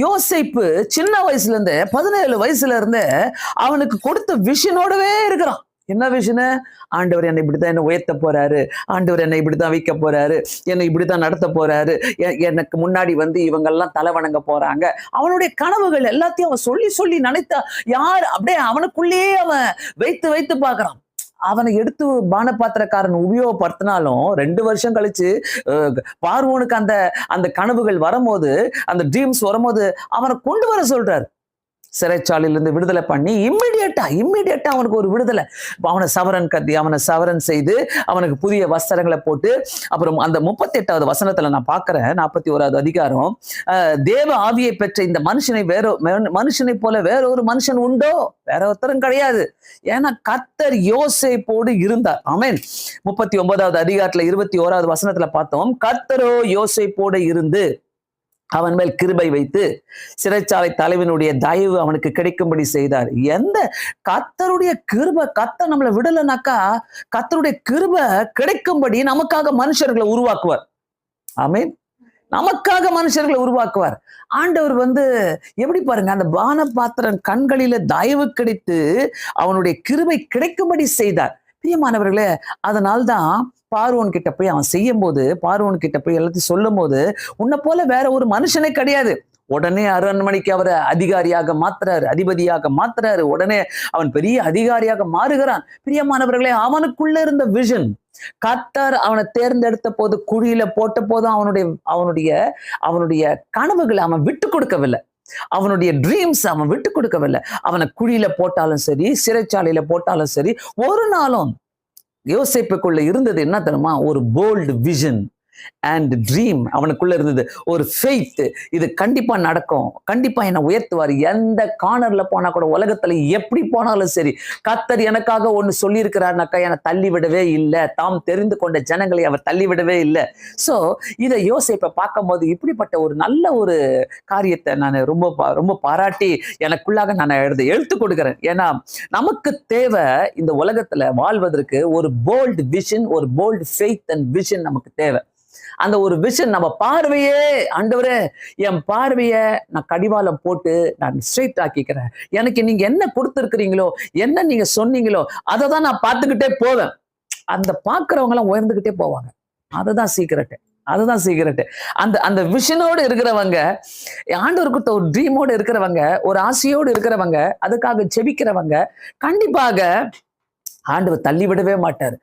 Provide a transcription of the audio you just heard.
யோசேப்பு சின்ன வயசுல இருந்து 17 வயசுல இருந்து அவனுக்கு கொடுத்த விஷனோடவே இருக்கிறான். என்ன விஷனு? ஆண்டவர் என்னை இப்படித்தான் என்ன உயர்த்த போறாரு, ஆண்டவர் என்னை இப்படித்தான் வைக்க போறாரு, என்னை இப்படித்தான் நடத்த போறாரு, எனக்கு முன்னாடி இவங்கெல்லாம் தலை வணங்க போறாங்க. அவனுடைய கனவுகள் எல்லாத்தையும் அவன் சொல்லி சொல்லி நினைத்தா யார் அப்படியே அவனுக்குள்ளேயே அவன் வைத்து வைத்து பார்க்கறான். அவனை எடுத்து பானபாத்திரக்காரன் உபயோகப்படுத்தினாலும் 2 வருஷம் கழிச்சு பார்வோனுக்கு அந்த அந்த கனவுகள் வரும்போது, அந்த ட்ரீம்ஸ் வரும்போது அவனை கொண்டு வர சொல்றாரு. சிறைச்சாலையிலிருந்து விடுதலை பண்ணி இம்மிடியட்டா அவனுக்கு ஒரு விடுதலை. அவனை சவரன் கட்டி அவனை சவரன் செய்து அவனுக்கு புதிய வஸ்திரங்களை போட்டு, அப்புறம் அந்த 38வது வசனத்துல நான் பார்க்கிறேன், 41வது அதிகாரம், தேவ ஆவியை பெற்ற இந்த மனுஷனை போல வேற ஒரு மனுஷன் உண்டோ? வேற ஒருத்தரும் கிடையாது. ஏன்னா கர்த்தர் யோசேப்போடு இருந்தார். ஆமென். 39வது அதிகாரத்துல 21வது வசனத்துல பார்த்தோம், கர்த்தரோ யோசேப்போடு இருந்து அவன் மேல் கிருபை வைத்து சிறைச்சாலை தலைவனுடைய தயவு அவனுக்கு கிடைக்கும்படி செய்தார். எந்த கர்த்தருடைய கிருபை, கர்த்தர் நம்மளை விடலைனாக்கா கர்த்தருடைய கிருபை கிடைக்கும்படி நமக்காக மனுஷர்களை உருவாக்குவார். ஆமென். நமக்காக மனுஷர்களை உருவாக்குவார். ஆண்டவர் எப்படி பாருங்க, அந்த பானபாத்திரன் கண்களில தயவு கிடைத்து அவனுடைய கிருபை கிடைக்கும்படி செய்தார். பிரியமானவர்களே, அதனால்தான் பார்வோன் கிட்ட போய் அவன் செய்யும் போது, பார்வோன் கிட்ட போய் எல்லாத்தையும் சொல்லும் போது, உன்னை போல வேற ஒரு மனுஷனே கிடையாது. உடனே அரண்மனைக்கு அவரை அதிகாரியாக மாத்துறாரு, அதிபதியாக மாத்துறாரு. உடனே அவன் பெரிய அதிகாரியாக மாறுகிறான். பிரியமானவர்களே, அவனுக்குள்ள இருந்த விஷன், கர்த்தர் அவனை தேர்ந்தெடுத்த போது, குழியில போட்ட போதும் அவனுடைய கனவுகளை அவன் விட்டு கொடுக்கவில்லை. அவனுடைய ட்ரீம்ஸ் அவன் விட்டு கொடுக்கவில்லை. அவனை குழியில போட்டாலும் சரி, சிறைச்சாலையில போட்டாலும் சரி, ஒரு நாளும் யோசேப்புக்குள்ள இருந்தது என்ன தெரியுமா? ஒரு போல்டு விஷன் அண்ட் ட்ரீம் அவனுக்குள்ள இருந்தது. ஒரு ஃபெய்த், இது கண்டிப்பா நடக்கும், கண்டிப்பா என்னை உயர்த்துவார். எந்த கார்னர்ல போனா கூட, உலகத்துல எப்படி போனாலும் சரி, கர்த்தர் எனக்காக ஒண்ணு சொல்லியிருக்கிறார்னாக்கா என்னை தள்ளி விடவே இல்லை. தாம் தெரிந்து கொண்ட ஜனங்களை அவர் தள்ளி விடவே இல்லை. சோ இதை யோசேப்பை பார்க்கும் போது இப்படிப்பட்ட ஒரு நல்ல ஒரு காரியத்தை நான் ரொம்ப பாராட்டி எனக்குள்ளாக நான் எழுத்து கொடுக்கிறேன். ஏன்னா நமக்கு தேவை இந்த உலகத்துல வாழ்வதற்கு ஒரு போல்டு விஷன், ஒரு போல்டு ஃபெய்த் அண்ட் விஷன் நமக்கு தேவை. அந்த ஒரு விஷன், நம்ம பார்வையே, ஆண்டவரே என் பார்வைய நான் கடிவாளம் போட்டு நான் ஸ்ட்ரெயிட் ஆக்கிக்கிறேன், எனக்கு நீங்க என்ன கொடுத்துருக்கிறீங்களோ, என்ன நீங்க சொன்னீங்களோ அதை தான் நான் பார்த்துக்கிட்டே போவேன். அந்த பார்க்கிறவங்க எல்லாம் உயர்ந்துகிட்டே போவாங்க. அதுதான் சீக்கிரட்டு. அந்த விஷனோடு இருக்கிறவங்க, ஆண்டவருக்கு ஒரு ட்ரீமோடு இருக்கிறவங்க, ஒரு ஆசையோடு இருக்கிறவங்க, அதுக்காக ஜெபிக்கிறவங்க, கண்டிப்பாக ஆண்டவர் தள்ளிவிடவே மாட்டார்.